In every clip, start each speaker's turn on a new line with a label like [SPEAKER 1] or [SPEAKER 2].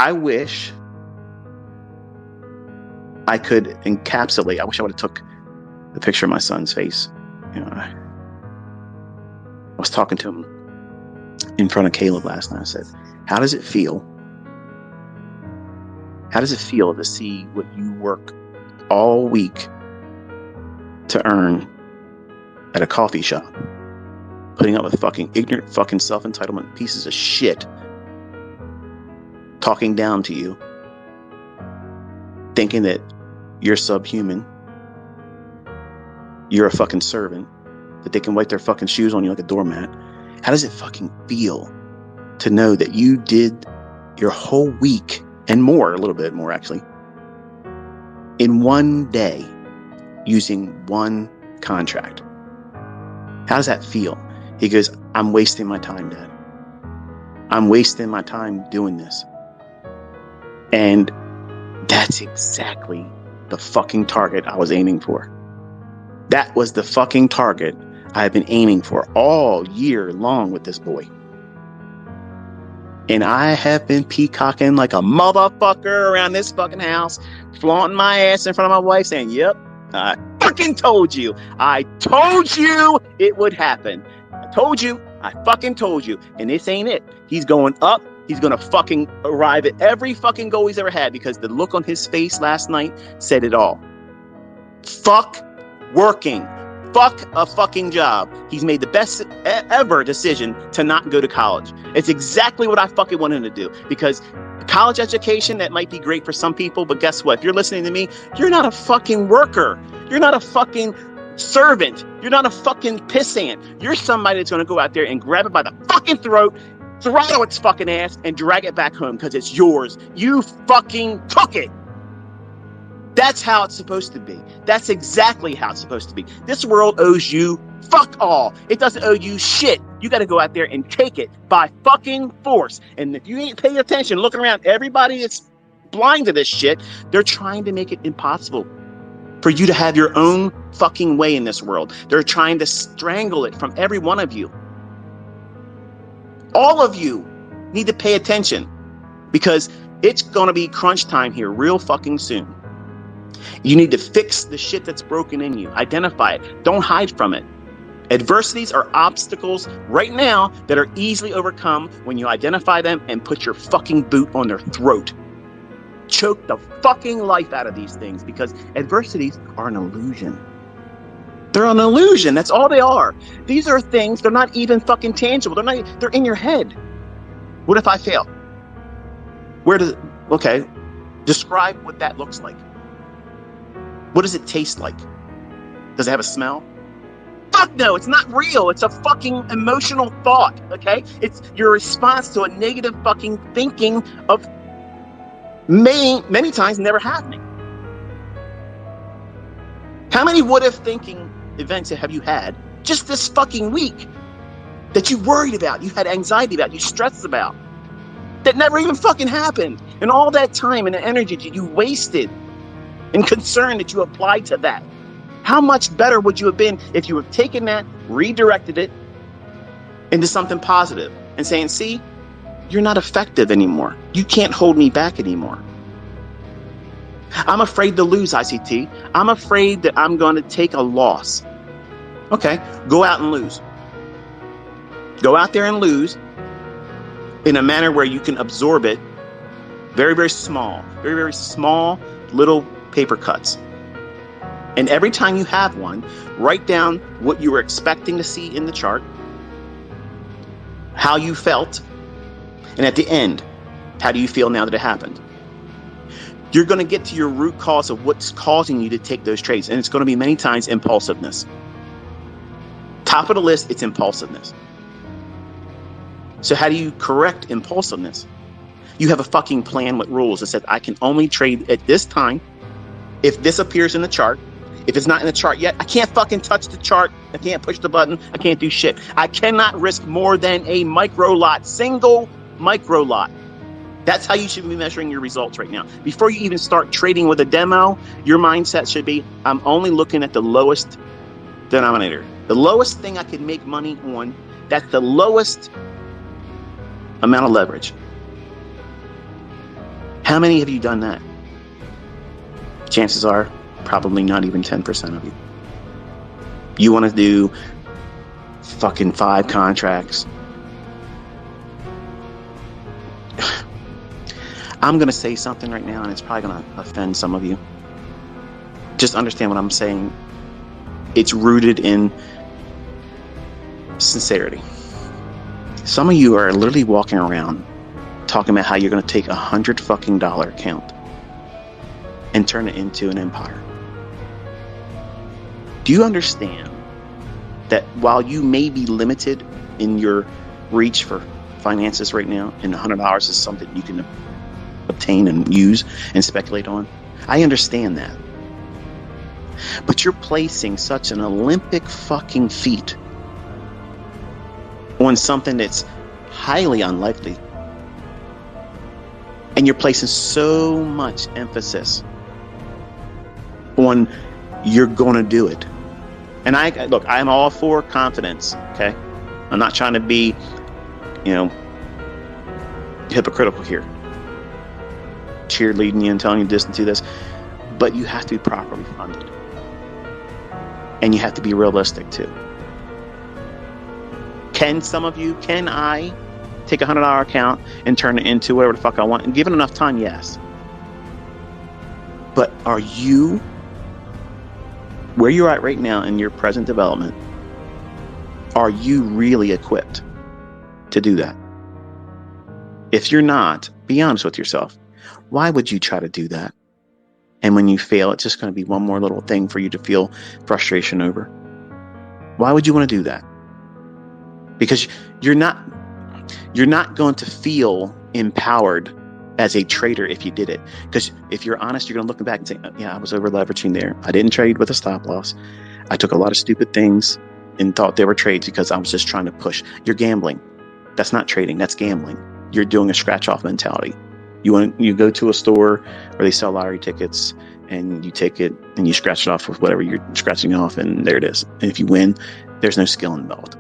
[SPEAKER 1] I wish I could encapsulate. I wish I would have took the picture of my son's face. You know, I was talking to him in front of Caleb last night. I said, how does it feel? How does it feel to see what you work all week to earn at a coffee shop, putting up with fucking ignorant, fucking self-entitlement pieces of shit, talking down to you, thinking that you're subhuman, you're a fucking servant, that they can wipe their fucking shoes on you like a doormat? How does it fucking feel to know that you did your whole week and more, a little bit more actually, in one day using one contract? How does that feel? He goes, I'm wasting my time, Dad. I'm wasting my time doing this. And that's exactly the fucking target I was aiming for. That was the fucking target I have been aiming for all year long with this boy. And I have been peacocking like a motherfucker around this fucking house, flaunting my ass in front of my wife, saying, yep, I fucking told you. I told you it would happen. I told you. I fucking told you. And this ain't it. He's going up. He's going to fucking arrive at every fucking goal he's ever had, because the look on his face last night said it all. Fuck working. Fuck a fucking job. He's made the best ever decision to not go to college. It's exactly what I fucking want him to do, because college education, that might be great for some people, but guess what? If you're listening to me, you're not a fucking worker. You're not a fucking servant. You're not a fucking pissant. You're somebody that's going to go out there and grab it by the fucking throat, throttle its fucking ass, and drag it back home because it's yours. You fucking took it. That's how it's supposed to be. That's exactly how it's supposed to be. This world owes you fuck all. It doesn't owe you shit. You got to go out there and take it by fucking force. And if you ain't paying attention, looking around, everybody that's blind to this shit, they're trying to make it impossible for you to have your own fucking way in this world. They're trying to strangle it from every one of you. All of you need to pay attention, because it's going to be crunch time here real fucking soon. You need to fix the shit that's broken in you. Identify it. Don't hide from it. Adversities are obstacles right now that are easily overcome when you identify them and put your fucking boot on their throat. Choke the fucking life out of these things, because adversities are an illusion. They're an illusion. That's all they are. These are things, they're not even fucking tangible. They're in your head. What if I fail? Okay, describe what that looks like. What does it taste like? Does it have a smell? Fuck no, it's not real. It's a fucking emotional thought, okay? It's your response to a negative fucking thinking of many times never happening. How many what-if thinking events have you had just this fucking week that you worried about, you had anxiety about, you stressed about, that never even fucking happened? And all that time and the energy that you wasted and concern that you applied to that. How much better would you have been if you had taken that, redirected it into something positive and saying, see, you're not effective anymore. You can't hold me back anymore. I'm afraid to lose, ICT. I'm afraid that I'm going to take a loss. Okay, go out and lose. Go out there and lose in a manner where you can absorb it. Very, very small little paper cuts. And every time you have one, write down what you were expecting to see in the chart, how you felt, and at the end, how do you feel now that it happened? You're going to get to your root cause of what's causing you to take those trades. And it's going to be many times impulsiveness. Top of the list, it's impulsiveness. So how do you correct impulsiveness? You have a fucking plan with rules that says, I can only trade at this time if this appears in the chart. If it's not in the chart yet, I can't fucking touch the chart. I can't push the button. I can't do shit. I cannot risk more than a micro lot, single micro lot. That's how you should be measuring your results right now. Before you even start trading with a demo, your mindset should be, I'm only looking at the lowest denominator. The lowest thing I can make money on, that's the lowest amount of leverage. How many have you done that? Chances are probably not even 10% of you. You want to do fucking 5 contracts. I'm going to say something right now, and it's probably going to offend some of you. Just understand what I'm saying. It's rooted in sincerity. Some of you are literally walking around talking about how you're going to take $100 fucking account and turn it into an empire. Do you understand that while you may be limited in your reach for finances right now, and $100 is something you can obtain and use and speculate on? I understand that. But you're placing such an Olympic fucking feat on something that's highly unlikely. And you're placing so much emphasis on you're going to do it. And look, I'm all for confidence, okay? I'm not trying to be, hypocritical here. Cheerleading you and telling you this and do this. But you have to be properly funded. And you have to be realistic too. Can I take a $100 account and turn it into whatever the fuck I want? And given enough time, yes. But are you, where you're at right now in your present development, are you really equipped to do that? If you're not, be honest with yourself. Why would you try to do that? And when you fail, it's just going to be one more little thing for you to feel frustration over. Why would you want to do that? Because you're not going to feel empowered as a trader if you did it. Because if you're honest, you're going to look back and say, yeah, I was over leveraging there. I didn't trade with a stop loss. I took a lot of stupid things and thought they were trades because I was just trying to push. You're gambling. That's not trading. That's gambling. You're doing a scratch off mentality. You go to a store where they sell lottery tickets, and you take it and you scratch it off with whatever you're scratching off, and there it is. And if you win, there's no skill involved.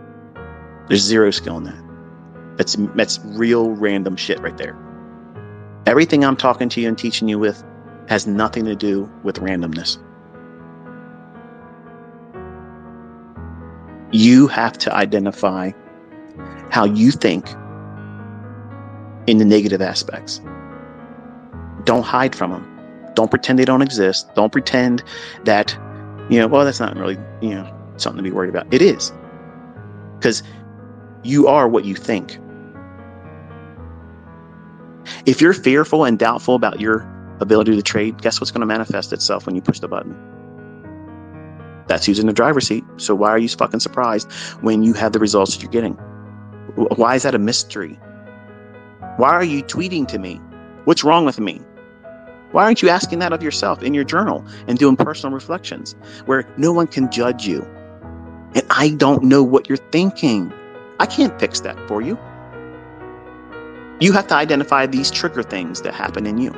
[SPEAKER 1] There's zero skill in that. That's real random shit right there. Everything I'm talking to you and teaching you with has nothing to do with randomness. You have to identify how you think in the negative aspects. Don't hide from them. Don't pretend they don't exist. Don't pretend that, well, that's not really, something to be worried about. It is. Because you are what you think. If you're fearful and doubtful about your ability to trade, guess what's going to manifest itself when you push the button? That's who's in the driver's seat. So why are you fucking surprised when you have the results that you're getting? Why is that a mystery? Why are you tweeting to me? What's wrong with me? Why aren't you asking that of yourself in your journal and doing personal reflections where no one can judge you? And I don't know what you're thinking. I can't fix that for you. You have to identify these trigger things that happen in you.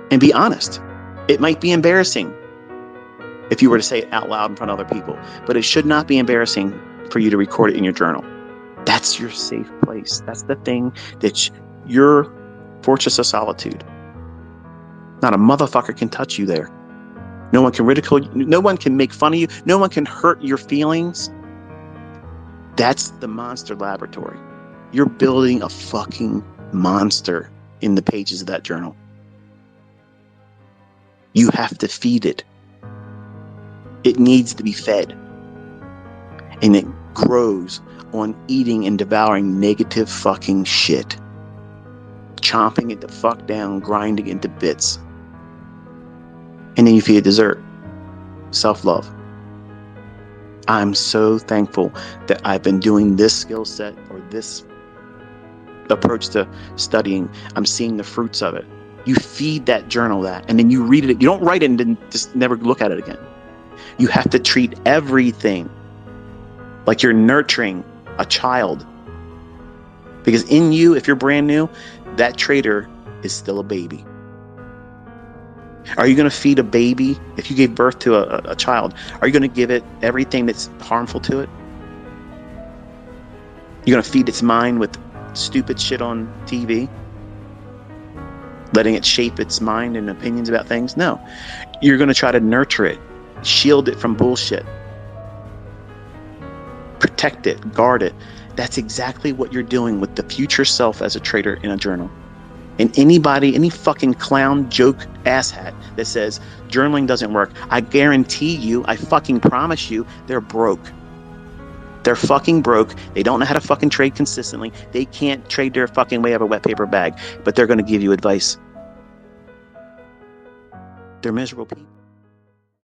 [SPEAKER 1] And be honest. It might be embarrassing if you were to say it out loud in front of other people, but it should not be embarrassing for you to record it in your journal. That's your safe place. That's the thing that's your fortress of solitude. Not a motherfucker can touch you there. No one can ridicule you. No one can make fun of you. No one can hurt your feelings. That's the monster laboratory. You're building a fucking monster in the pages of that journal. You have to feed it. It needs to be fed. And it grows on eating and devouring negative fucking shit. Chomping it the fuck down, grinding it into bits. And then you feed it dessert. Self-love. I'm so thankful that I've been doing this skill set or this approach to studying. I'm seeing the fruits of it. You feed that journal that, and then you read it. You don't write it and then just never look at it again. You have to treat everything like you're nurturing a child. Because in you, if you're brand new, that trader is still a baby. Are you going to feed a baby? If you gave birth to a child, are you going to give it everything that's harmful to it? You're going to feed its mind with stupid shit on TV? letting it shape its mind and opinions about things. No, you're going to try to nurture it, shield it from bullshit, protect it, guard it. That's exactly what you're doing with the future self as a trader in a journal. And anybody, any fucking clown joke asshat that says journaling doesn't work, I guarantee you, I fucking promise you, they're broke. They're fucking broke. They don't know how to fucking trade consistently. They can't trade their fucking way out of a wet paper bag, but they're going to give you advice. They're miserable people.